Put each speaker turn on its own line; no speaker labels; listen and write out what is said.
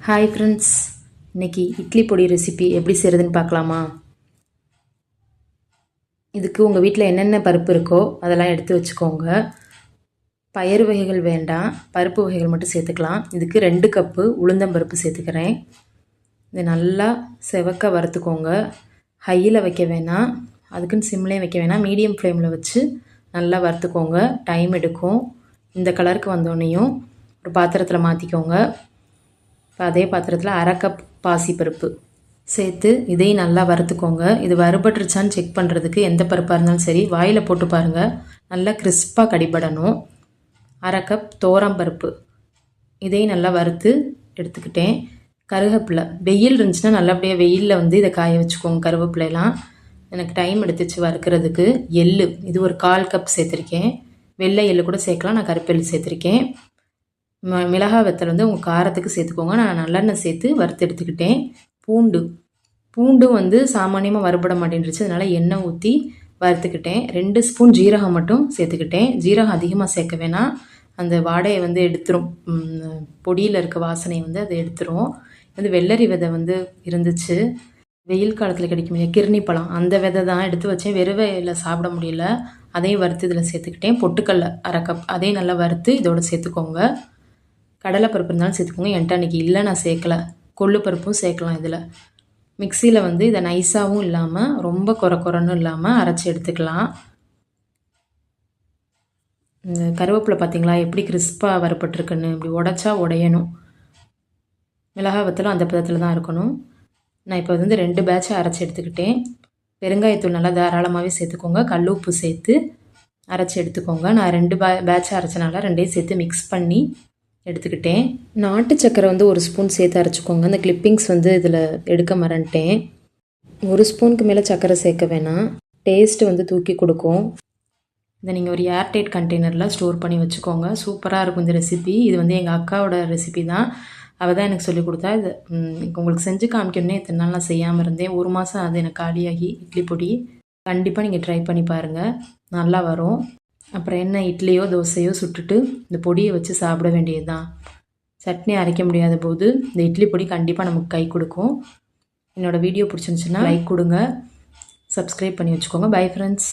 Hi friends, இன்றைக்கி இட்லி பொடி recipe எப்படி செய்கிறதுன்னு பார்க்கலாமா? இதுக்கு உங்கள் வீட்டில் என்னென்ன பருப்பு இருக்கோ அதெல்லாம் எடுத்து வச்சுக்கோங்க. பயறு வகைகள் வேண்டாம், பருப்பு வகைகள் மட்டும் சேர்த்துக்கலாம். இதுக்கு 2 கப்பு உளுந்தம்பருப்பு சேர்த்துக்கிறேன். இது நல்லா செவக்க வறுத்துக்கோங்க. ஹையில் வைக்க வேணாம், அதுக்குன்னு சிம்லேயும் வைக்க வேணாம், மீடியம் ஃப்ளேமில் வச்சு நல்லா வறுத்துக்கோங்க. டைம் எடுக்கும். இந்த கலருக்கு வந்தோடனையும் ஒரு பாத்திரத்தில் மாற்றிக்கோங்க. இப்போ அதே பாத்திரத்தில் 1/2 கப் பாசிப்பருப்பு சேர்த்து இதையும் நல்லா வறுத்துக்கோங்க. இது வறுபட்டுருச்சான்னு செக் பண்ணுறதுக்கு எந்த பருப்பாக இருந்தாலும் சரி வாயில் போட்டு பாருங்கள், நல்லா கிறிஸ்பாக கடிபடணும். 1/2 கப் பருப்பு இதையும் நல்லா வறுத்து எடுத்துக்கிட்டேன். கருவேப்பிலை வெயில் இருந்துச்சுன்னா நல்லபடியாக வெயிலில் இதை காய வச்சுக்கோங்க. கருவேப்பிலையெல்லாம் எனக்கு டைம் எடுத்துச்சு வறுக்கிறதுக்கு. எள்ளு இது ஒரு 1/4 கப் சேர்த்துருக்கேன். வெள்ளை எள்ளு கூட சேர்க்கலாம், நான் கருப்பு எள்ளு சேர்த்துருக்கேன். மிளகாய் வத்தல் உங்கள் காரத்துக்கு சேர்த்துக்கோங்க. நான் நல்லெண்ணெய் சேர்த்து வறுத்து எடுத்துக்கிட்டேன். பூண்டும் சாமானியமாக வறுபட மாட்டேன்ருச்சு, அதனால் எண்ணெய் ஊற்றி வறுத்துக்கிட்டேன். 2 ஸ்பூன் ஜீரகம் மட்டும் சேர்த்துக்கிட்டேன். ஜீரகம் அதிகமாக சேர்க்க வேணாம், அந்த வாடையை எடுத்துரும், பொடியில் இருக்க வாசனை அதை எடுத்துரும். வெள்ளரி விதை இருந்துச்சு, வெயில் காலத்தில் கிடைக்கும் இல்லையா கிர்னி பழம், அந்த விதை தான் எடுத்து வச்சேன். வெறுவையில் சாப்பிட முடியல, அதையும் வறுத்து இதில் சேர்த்துக்கிட்டேன். பொட்டுக்கடலை 1/2 கப் அதையும் நல்லா வறுத்து இதோடு சேர்த்துக்கோங்க. கடலைப்பருப்பு இருந்தாலும் சேர்த்துக்கோங்க, என்கிட்ட அன்றைக்கி இல்லை, நான் சேர்க்கலை. கொள்ளுப்பருப்பும் சேர்க்கலாம். இதில் மிக்சியில் இதை நைஸாகவும் இல்லாமல் ரொம்ப கொரன்னு இல்லாமல் அரைச்சி எடுத்துக்கலாம். இந்த கருவேப்பிலை பார்த்திங்களா எப்படி கிறிஸ்பாக வறுப்பட்டுருக்குன்னு, இப்படி உடச்சா உடையணும். மிளகாய் வத்தலும் அந்த பதத்தில் தான் இருக்கணும். நான் இப்போ 2 பேட்சாக அரைச்சி எடுத்துக்கிட்டேன். பெருங்காயத்தூள் நல்லா தாராளமாகவே சேர்த்துக்கோங்க. கல் உப்பு சேர்த்து அரைச்சி எடுத்துக்கோங்க. நான் 2 பேட்சாக அரைச்சனால 2ஐயும் சேர்த்து மிக்ஸ் பண்ணி எடுத்துக்கிட்டேன். நாட்டு சக்கரை 1 ஸ்பூன் சேர்த்து அரைச்சிக்கோங்க. இந்த கிளிப்பிங்ஸ் இதில் எடுக்க மறந்துட்டேன். 1 ஸ்பூனுக்கு மேலே சக்கரை சேர்க்க வேணாம், டேஸ்ட்டு தூக்கி கொடுக்கும். இதை நீங்கள் ஒரு ஏர்டைட் கண்டெய்னரில் ஸ்டோர் பண்ணி வச்சுக்கோங்க. சூப்பராக இருக்கும் இந்த ரெசிபி. இது எங்கள் அக்காவோட ரெசிபி தான், அவள் தான் எனக்கு சொல்லிக் கொடுத்தா. இது உங்களுக்கு செஞ்சு காமிக்கணுன்னே இத்தனை நாள் நான் செய்யாமல் இருந்தேன். 1 மாதம் அது எனக்கு காலியாகி இட்லி பொடி. கண்டிப்பாக நீங்கள் ட்ரை பண்ணி பாருங்கள், நல்லா வரும். அப்புறம் என்ன, இட்லியோ தோசையோ சுட்டுட்டு இந்த பொடியை வச்சு சாப்பிட வேண்டியது தான். சட்னி அரைக்க முடியாத போது இந்த இட்லி பொடி கண்டிப்பாக நமக்கு கை கொடுக்கும். என்னோடய வீடியோ பிடிச்சிருந்துச்சுன்னா லைக் கொடுங்க, சப்ஸ்கிரைப் பண்ணி வச்சுக்கோங்க. Bye friends.